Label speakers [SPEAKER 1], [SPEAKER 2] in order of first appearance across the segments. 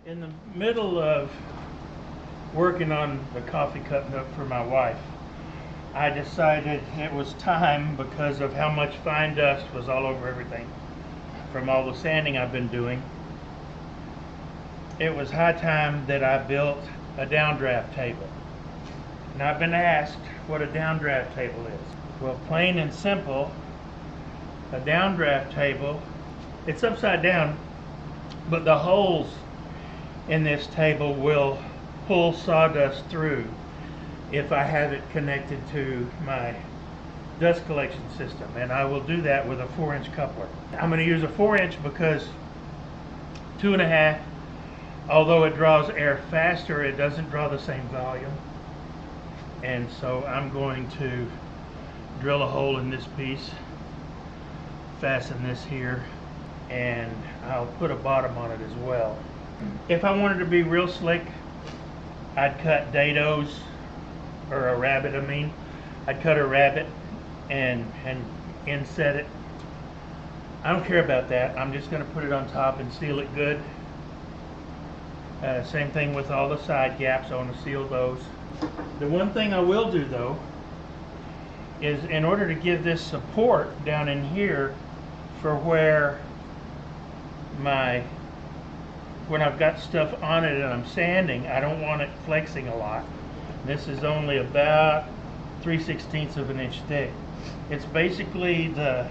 [SPEAKER 1] In the middle of working on the coffee cup nook for my wife, I decided it was time, because of how much fine dust was all over everything from all the sanding I've been doing. It was high time that I built a downdraft table. Now, I've been asked what a downdraft table is. Well, plain and simple, a downdraft table, it's upside down, but the holes in this table will pull sawdust through if I have it connected to my dust collection system, and I will do that with a 4-inch coupler. I'm going to use a 4-inch because 2.5, although it draws air faster, it doesn't draw the same volume. And so I'm going to drill a hole in this piece, fasten this here, and I'll put a bottom on it as well. If I wanted to be real slick, I'd cut dados, or a rabbit, I'd cut a rabbit and inset it. I don't care about that. I'm just going to put it on top and seal it good. Same thing with all the side gaps. I want to seal those. The one thing I will do, though, is in order to give this support down in here for where when I've got stuff on it and I'm sanding, I don't want it flexing a lot. This is only about 3/16 of an inch thick. It's basically the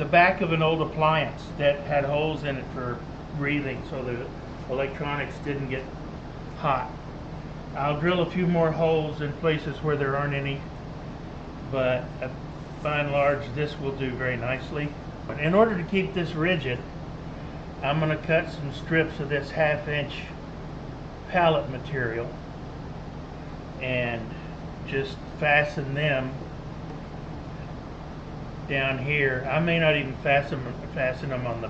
[SPEAKER 1] back of an old appliance that had holes in it for breathing so the electronics didn't get hot. I'll drill a few more holes in places where there aren't any, but by and large this will do very nicely. In order to keep this rigid, I'm going to cut some strips of this 1/2-inch pallet material and just fasten them down here. I may not even fasten them on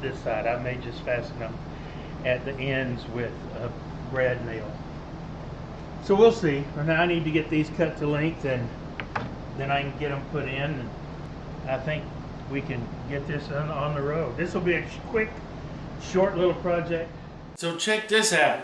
[SPEAKER 1] this side. I may just fasten them at the ends with a brad nail. So we'll see. Now I need to get these cut to length, and then I can get them put in, and I think we can get this on the road. This will be a quick, short little project. So check this out.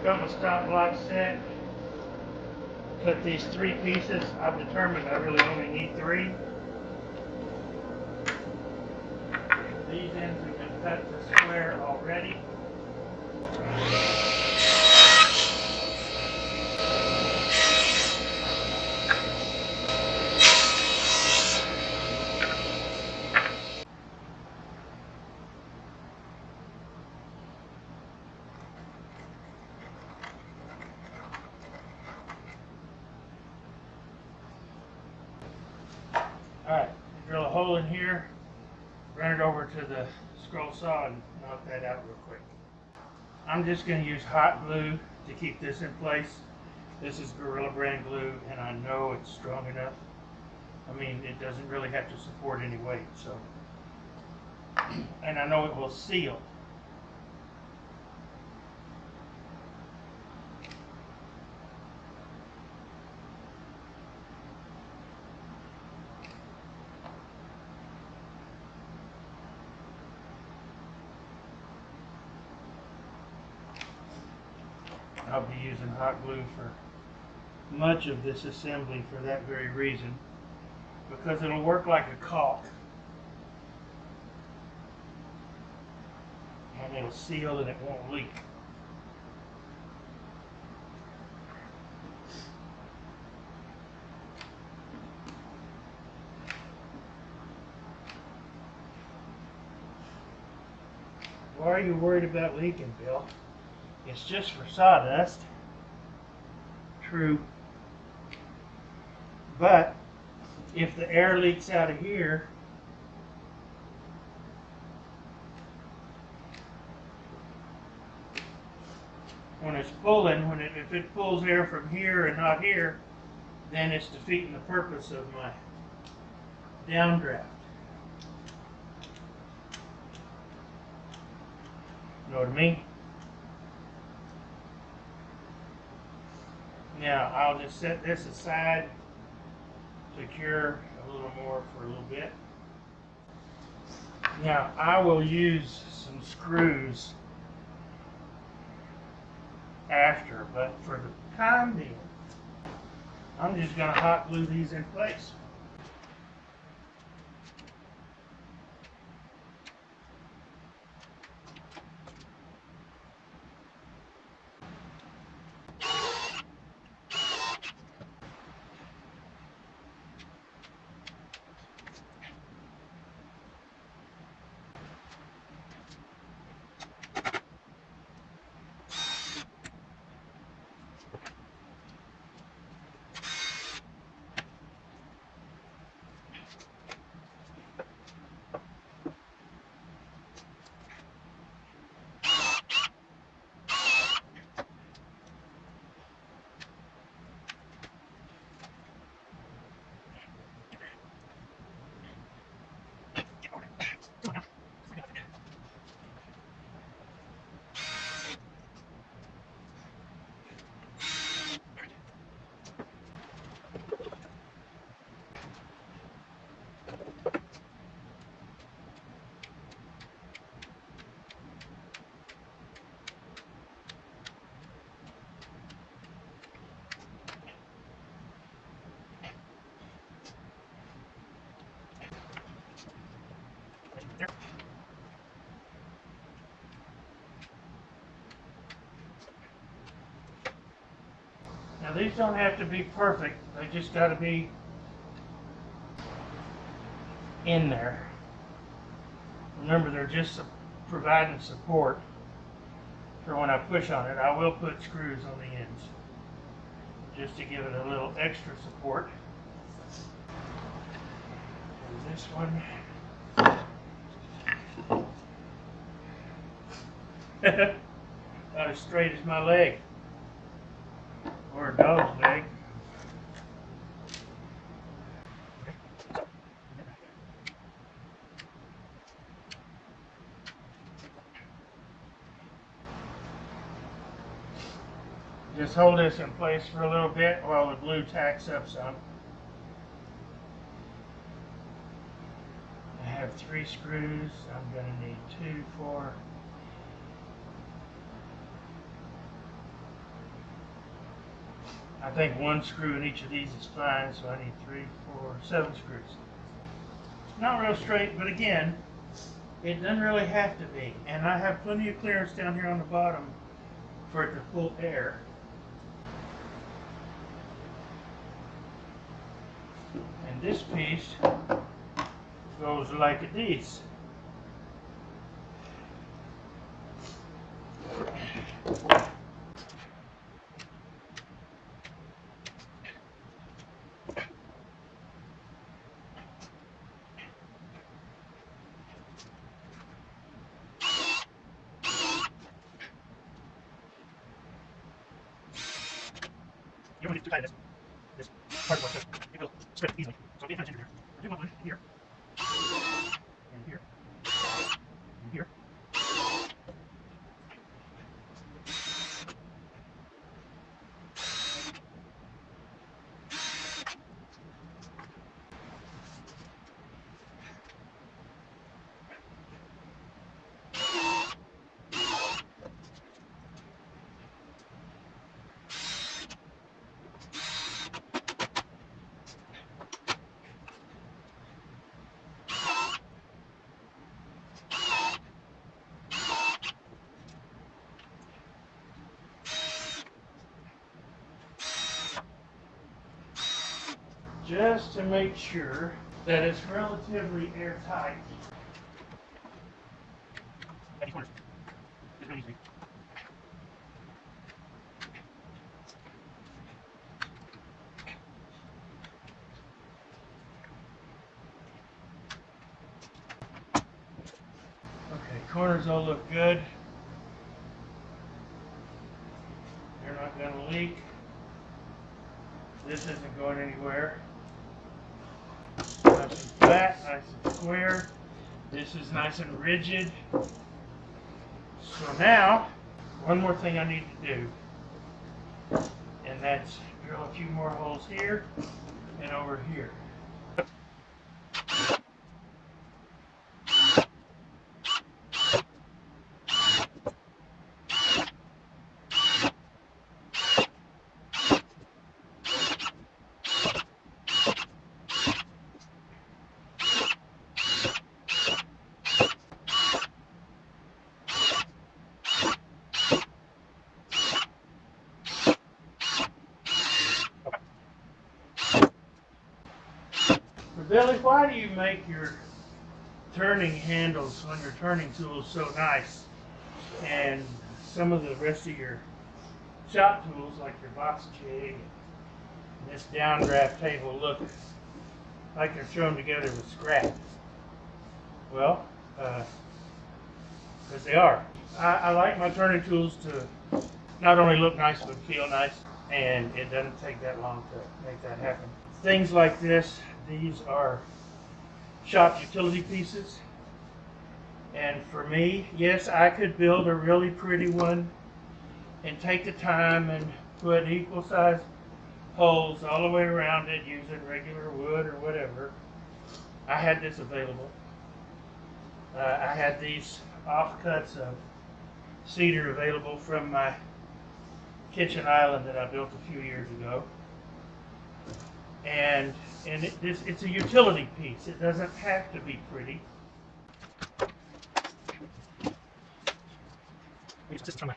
[SPEAKER 1] Got my stop block set. Cut these 3 pieces. I've determined I really only need 3. These ends have been cut to square already. Alright, drill a hole in here, run it over to the scroll saw and knock that out real quick. I'm just going to use hot glue to keep this in place. This is Gorilla brand glue, and I know it's strong enough. I mean, it doesn't really have to support any weight, so. And I know it will seal. I'll be using hot glue for much of this assembly for that very reason, because it'll work like a caulk and it'll seal and it won't leak. Why are are you worried about leaking, Bill? It's just for sawdust. True. But if the air leaks out of here, when it's pulling, if it pulls air from here and not here, then it's defeating the purpose of my downdraft. You know what I mean? Now I'll just set this aside to cure a little more for a little bit. Now I will use some screws after, but for the time being, I'm just going to hot glue these in place. Now these don't have to be perfect, they just got to be in there. Remember, they're just providing support for when I push on it. I will put screws on the ends just to give it a little extra support. And this one. About as straight as my leg. Or a dog's leg. Just hold this in place for a little bit while the glue tacks up some. I have 3 screws. I'm going to need 2, 4. I think 1 screw in each of these is fine, so I need 3, 4, 7 screws. Not real straight, but again, it doesn't really have to be. And I have plenty of clearance down here on the bottom for it to pull air. And this piece goes like this. You don't need to tighten this part of it will split easily. So it kind of here. I do want one here. And here. And here. Just to make sure that it's relatively airtight. corners all look good. They're not going to leak. This isn't going anywhere. Nice and flat, nice and square. This is nice and rigid. So now, one more thing I need to do, and that's drill a few more holes here and over here. Billy, why do you make your turning handles on your turning tools so nice, and some of the rest of your shop tools, like your box jig and this downdraft table, look like they're thrown together with scrap? Well, because they are. I like my turning tools to not only look nice but feel nice, and it doesn't take that long to make that happen. Things like this, these are shop utility pieces, and for me, yes, I could build a really pretty one and take the time and put equal size holes all the way around it using regular wood or whatever. I had this available. I had these offcuts of cedar available from my kitchen island that I built a few years ago. And it's a utility piece. It doesn't have to be pretty. Just try my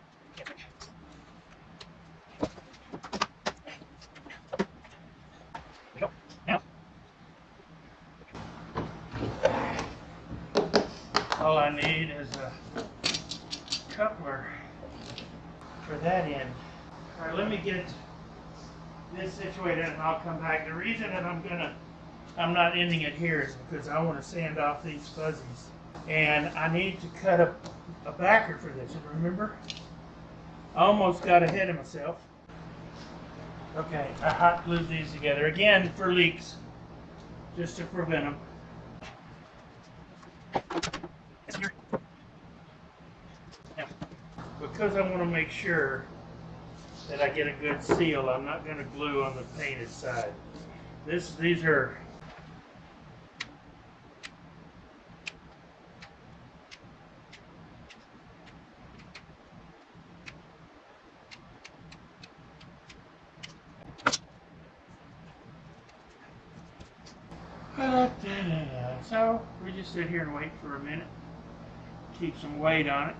[SPEAKER 1] now. All I need is a coupler for that end. All right, let me get this situated and I'll come back. The reason that I'm not ending it here is because I want to sand off these fuzzies, and I need to cut a backer for this. And remember, I almost got ahead of myself. Okay, I hot glued these together again for leaks, just to prevent them. Now, because I want to make sure that I get a good seal, I'm not going to glue on the painted side. These are so we just sit here and wait for a minute, keep some weight on it,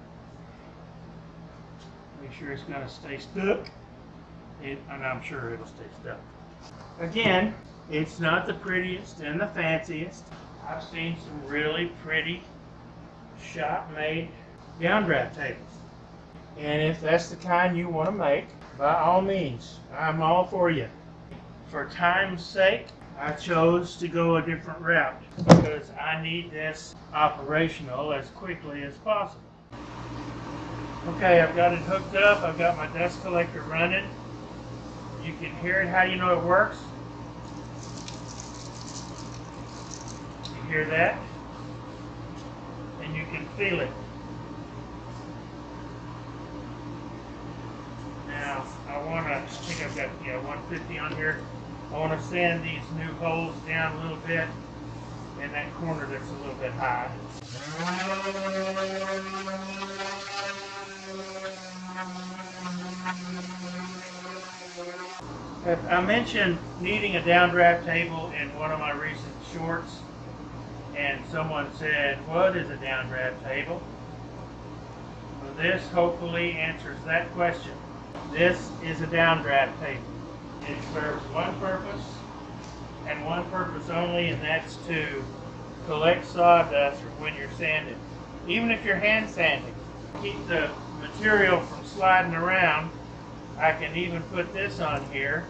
[SPEAKER 1] make sure it's going to stay stuck, and I'm sure it'll stay stuck. Again, it's not the prettiest and the fanciest. I've seen some really pretty shop-made downdraft tables, and if that's the kind you want to make, by all means, I'm all for you. For time's sake, I chose to go a different route because I need this operational as quickly as possible. Okay, I've got it hooked up. I've got my dust collector running. You can hear it. How do you know it works? You hear that? And you can feel it. Now, I think I've got 150 on here. I want to sand these new holes down a little bit in that corner that's a little bit high. I mentioned needing a downdraft table in one of my recent shorts, and someone said, "What is a downdraft table?" Well, this hopefully answers that question. This is a downdraft table. It serves one purpose and one purpose only, and that's to collect sawdust when you're sanding. Even if you're hand sanding, keep the material from sliding around. I can even put this on here.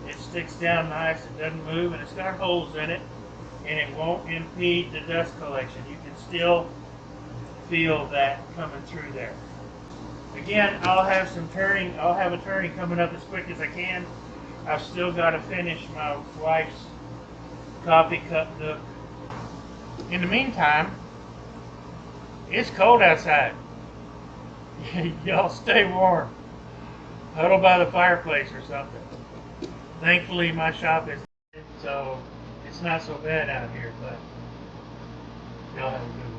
[SPEAKER 1] It sticks down nice, it doesn't move, and it's got holes in it, and it won't impede the dust collection. You can still feel that coming through there. Again, I'll have a turning coming up as quick as I can. I've still got to finish my wife's coffee cup nook. In the meantime, it's cold outside. Y'all stay warm. Huddle by the fireplace or something. Thankfully, my shop is, so it's not so bad out here, but y'all have a good one.